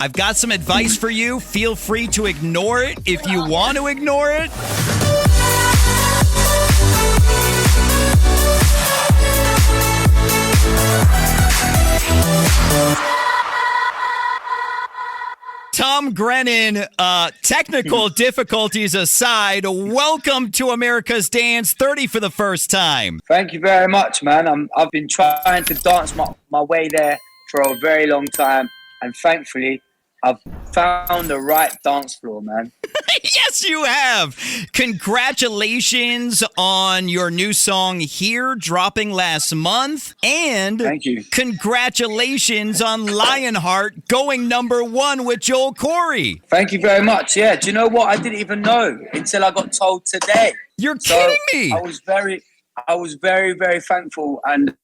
I've got some advice for you. Feel free to ignore it if you want to ignore it. Tom Grennan, technical difficulties aside, welcome to America's Dance 30 for the first time. Thank you very much, man. I've been trying to dance my way there for a very long time, and thankfully, I've found the right dance floor, man. Yes, you have. Congratulations on your new song Here, dropping last month. And thank you. Congratulations on Lionheart going #1 with Joel Corry. Thank you very much. Yeah, do you know what? I didn't even know until I got told today. You're kidding me. I was very, very thankful, and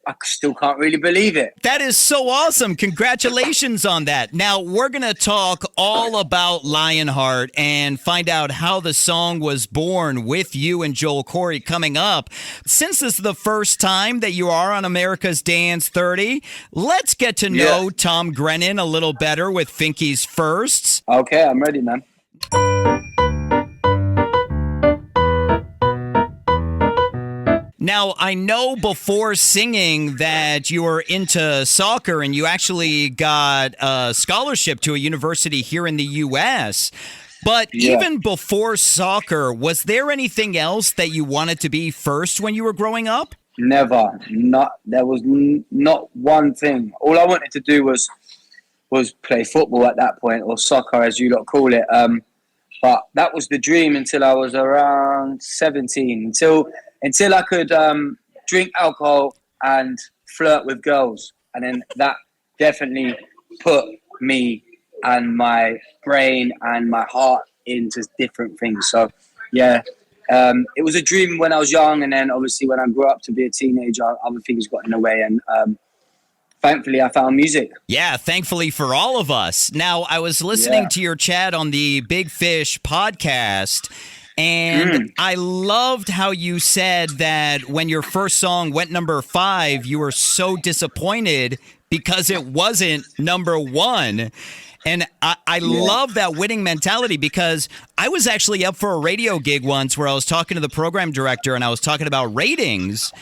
I still can't really believe it. That is so awesome. Congratulations on that. Now, we're going to talk all about Lionheart and find out how the song was born with you and Joel Corry coming up. Since this is the first time that you are on America's Dance 30, let's get to know Tom Grennan a little better with Finky's Firsts. Okay, I'm ready, man. Now, I know before singing that you were into soccer and you actually got a scholarship to a university here in the U.S., but even before soccer, was there anything else that you wanted to be first when you were growing up? Never. There was not one thing. All I wanted to do was play football at that point, or soccer as you lot call it. But that was the dream until I was around 17, until I could drink alcohol and flirt with girls. And then that definitely put me and my brain and my heart into different things. So, yeah, it was a dream when I was young. And then obviously when I grew up to be a teenager, other things got in the way. And thankfully, I found music. Yeah, thankfully for all of us. Now, I was listening to your chat on the Big Fish podcast, and I loved how you said that when your first song went #5, you were so disappointed because it wasn't #1. And I love that winning mentality, because I was actually up for a radio gig once where I was talking to the program director and I was talking about ratings.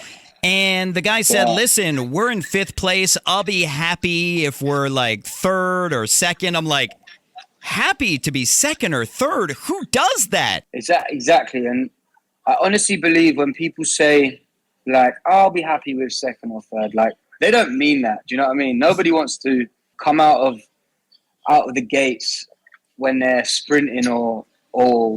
And the guy said, listen, we're in 5th place. I'll be happy if we're like 3rd or 2nd. I'm like, happy to be 2nd or 3rd? Who does that? Exactly. And I honestly believe when people say, like, I'll be happy with 2nd or 3rd, like, they don't mean that. Do you know what I mean? Nobody wants to come out of the gates when they're sprinting or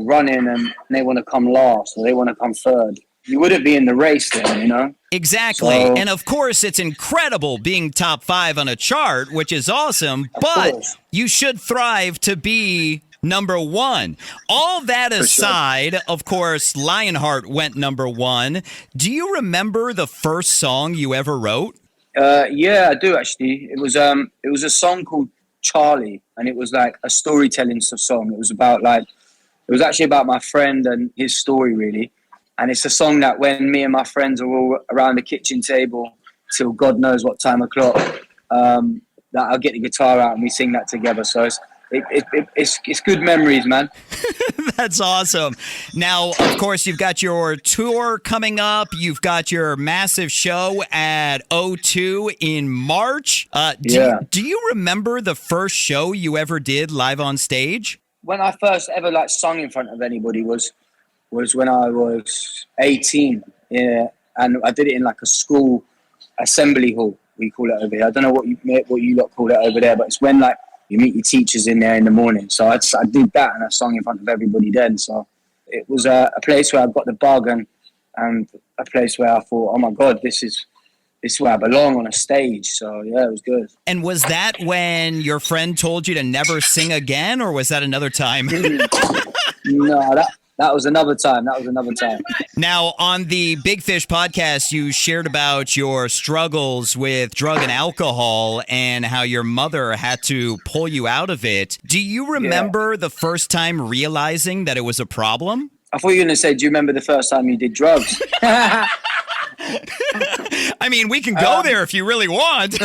running and they want to come last or they want to come 3rd. You wouldn't be in the race then, you know? Exactly. So, and of course, it's incredible being top 5 on a chart, which is awesome, but you should thrive to be #1. All that aside, of course, Lionheart went #1. Do you remember the first song you ever wrote? Yeah, I do actually. It was a song called Charlie, and it was like a storytelling song. It was actually about my friend and his story, really. And it's a song that when me and my friends are all around the kitchen table till God knows what time o'clock, that I'll get the guitar out and we sing that together. So it's good memories, man. That's awesome. Now, of course, you've got your tour coming up. You've got your massive show at O2 in March. Do you remember the first show you ever did live on stage? When I first ever sung in front of anybody was when I was 18, and I did it in a school assembly hall, we call it over here. I don't know what you lot call it over there, but it's when you meet your teachers in there in the morning. So I did that, and I sung in front of everybody then. So it was a place where I got the bug, and a place where I thought, oh my God, this is where I belong on a stage. So yeah, it was good. And was that when your friend told you to never sing again, or was that another time? No, that was another time. Now, on the Big Fish podcast, you shared about your struggles with drug and alcohol and how your mother had to pull you out of it. Do you remember the first time realizing that it was a problem? I thought you were going to say, do you remember the first time you did drugs? I mean, we can go there if you really want.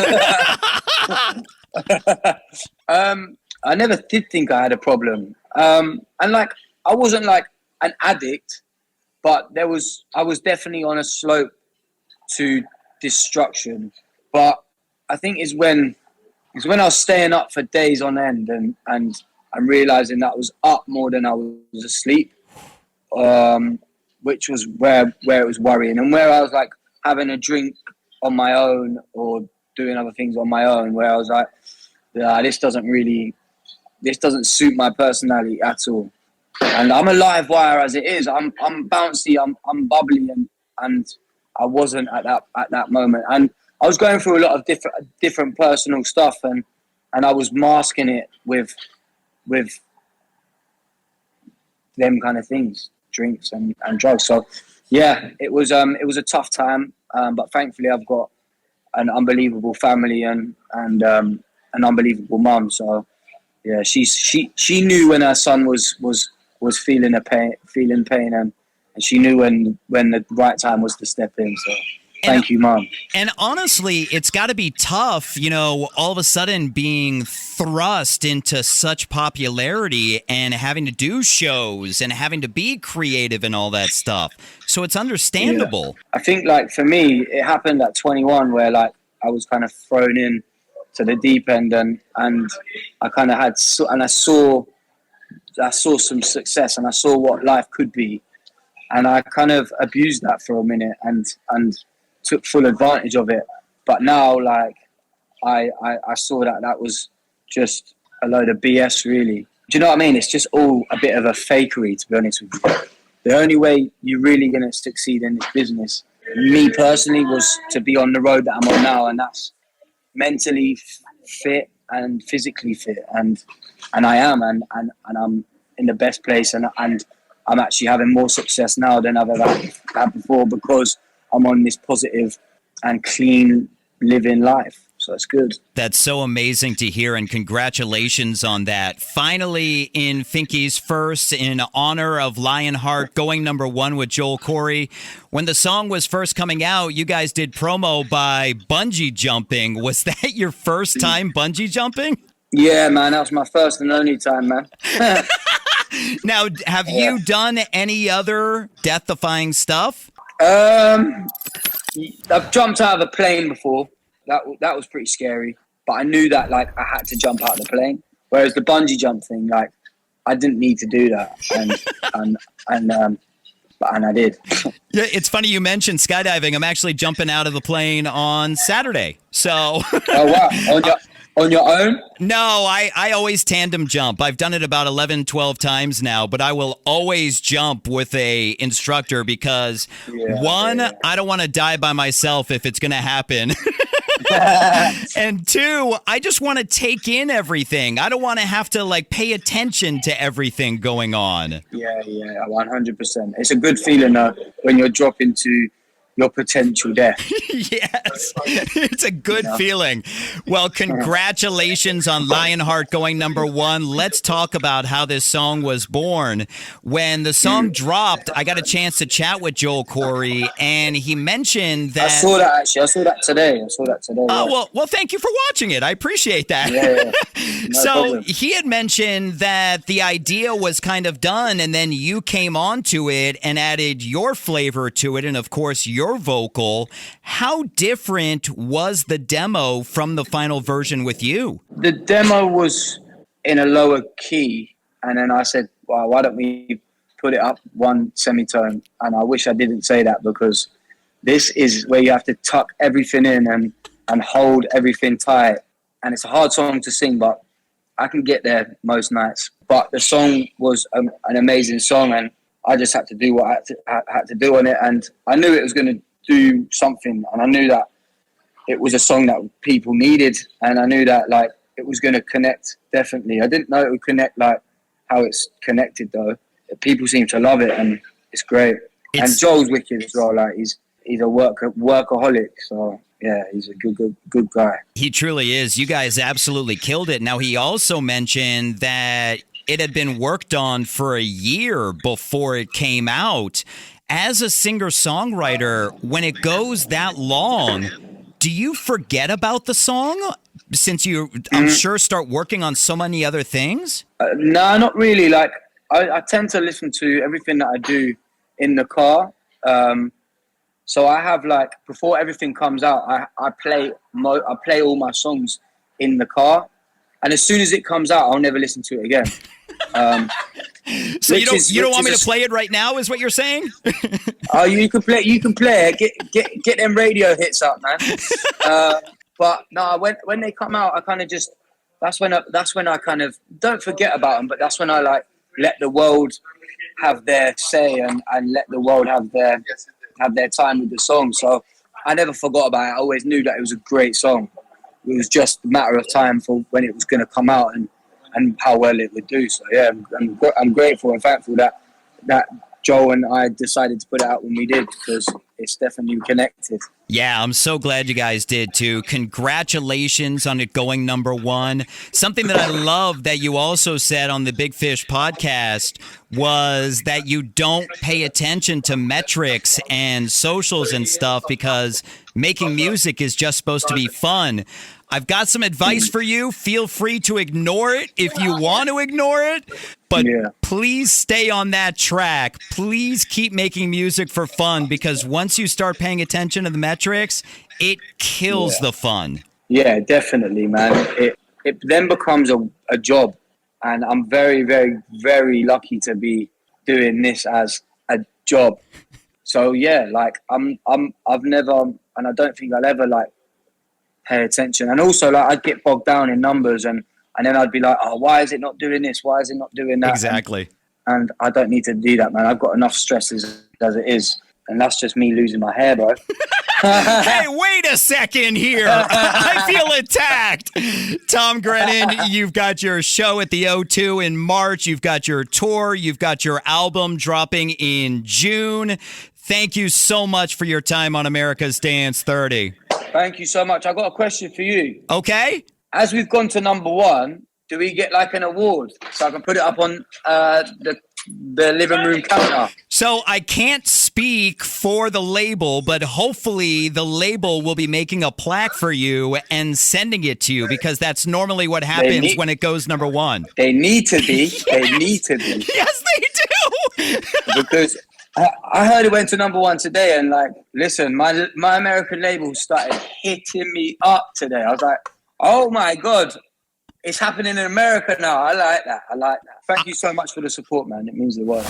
I never did think I had a problem. And like, I wasn't like an addict, but I was definitely on a slope to destruction. But I think it's when I was staying up for days on end and I'm realizing that I was up more than I was asleep, which was where it was worrying, and where I was like having a drink on my own or doing other things on my own, where I was like, yeah, this doesn't suit my personality at all. And I'm a live wire as it is. I'm bouncy, I'm bubbly, and I wasn't at that moment. And I was going through a lot of different personal stuff, and I was masking it with them kind of things, drinks and drugs. So yeah, it was a tough time, but thankfully I've got an unbelievable family and an unbelievable mum. So yeah, she knew when her son was feeling pain, and she knew when the right time was to step in. So thank you, Mom. And honestly, it's got to be tough, all of a sudden being thrust into such popularity and having to do shows and having to be creative and all that stuff. So it's understandable. Yeah. I think, like, for me, it happened at 21 where, like, I was kind of thrown in to the deep end, and I kind of I saw some success, and I saw what life could be. And I kind of abused that for a minute and took full advantage of it. But now, like, I saw that was just a load of BS, really. Do you know what I mean? It's just all a bit of a fakery, to be honest with you. The only way you're really going to succeed in this business, me personally, was to be on the road that I'm on now, and that's mentally fit and physically fit, and I am, and I'm in the best place, and I'm actually having more success now than I've ever had before, because I'm on this positive and clean living life. So it's good. That's so amazing to hear, and congratulations on that. Finally, in Finky's first, in honor of Lionheart going #1 with Joel Corry. When the song was first coming out, you guys did promo by bungee jumping. Was that your first time bungee jumping? Yeah, man, that was my first and only time, man. Now, have you done any other death-defying stuff? I've jumped out of a plane before. That was pretty scary, but I knew that, like, I had to jump out of the plane. Whereas the bungee jump thing, like, I didn't need to do that, and I did. Yeah, it's funny you mentioned skydiving. I'm actually jumping out of the plane on Saturday. So. Oh wow! On your own? No, I always tandem jump. I've done it about 11, 12 times now, but I will always jump with a instructor because, I don't want to die by myself if it's going to happen. And 2, I just want to take in everything. I don't want to have to, like, pay attention to everything going on. Yeah, 100%. It's a good feeling when you're dropping to your potential death. Yes, it's a good feeling. Well, congratulations on Lionheart going #1. Let's talk about how this song was born. When the song dropped, I got a chance to chat with Joel Corry, and he mentioned that... I saw that, actually. I saw that today. Oh, well, thank you for watching it. I appreciate that. Yeah. No so problem. he had mentioned that the idea was kind of done, and then you came onto it and added your flavor to it, and of course your vocal. How different was the demo from the final version with you? The demo was in a lower key, and then I said, well, why don't we put it up one semitone? And I wish I didn't say that, because this is where you have to tuck everything in and hold everything tight. And it's a hard song to sing, but I can get there most nights. But the song was an amazing song, and I just had to do what I had to do on it. And I knew it was going to do something, and I knew that it was a song that people needed, and I knew that, like, it was going to connect, definitely. I didn't know it would connect like how it's connected, though. People seem to love it, and it's great. And Joel's wicked as well. Like, he's a workaholic, so... yeah, he's a good guy. He truly is. You guys absolutely killed it. Now, he also mentioned that it had been worked on for a year before it came out. As a singer-songwriter, when it goes that long, do you forget about the song? since I'm sure, start working on so many other things? No, not really. Like, I tend to listen to everything that I do in the car. So I have, like, before everything comes out, I play all my songs in the car, and as soon as it comes out, I'll never listen to it again. So you don't want me to play it right now, is what you're saying? Oh, you can play it. Get them radio hits up, man. But no, when they come out, I kind of just that's when I kind of don't forget about them, but that's when I like let the world have their say and let the world have their time with the song. So I never forgot about it. I always knew that it was a great song. It was just a matter of time for when it was going to come out and how well it would do. So yeah, I'm grateful and thankful that Joel and I decided to put it out when we did, because it's definitely connected. Yeah, I'm so glad you guys did too. Congratulations on it going number one. Something that I love that you also said on the Big Fish podcast was that you don't pay attention to metrics and socials and stuff because making music is just supposed to be fun. I've got some advice for you. Feel free to ignore it if you want to ignore it, but please stay on that track. Please keep making music for fun, because once you start paying attention to the metrics, it kills the fun. Yeah, definitely, man. It then becomes a job, and I'm very, very, very lucky to be doing this as a job. So yeah, like I've never, and I don't think I'll ever like pay attention. And also, like, I'd get bogged down in numbers, and then I'd be like, oh, why is it not doing this? Why is it not doing that? Exactly. And I don't need to do that, man. I've got enough stress as it is. And that's just me losing my hair, bro. Hey, wait a second here. I feel attacked. Tom Grennan, you've got your show at the O2 in March. You've got your tour. You've got your album dropping in June. Thank you so much for your time on America's Dance 30. Thank you so much. I got a question for you. Okay. As we've gone to number one, do we get like an award so I can put it up on the living room counter? So I can't speak for the label, but hopefully the label will be making a plaque for you and sending it to you, because that's normally what happens when it goes number one. They need to be. They need to be. Yes, they do. Because I heard it went to number one today, and like, listen, my American label started hitting me up today. I was like, oh my God, it's happening in America now. I like that. Thank you so much for the support, man. It means the world.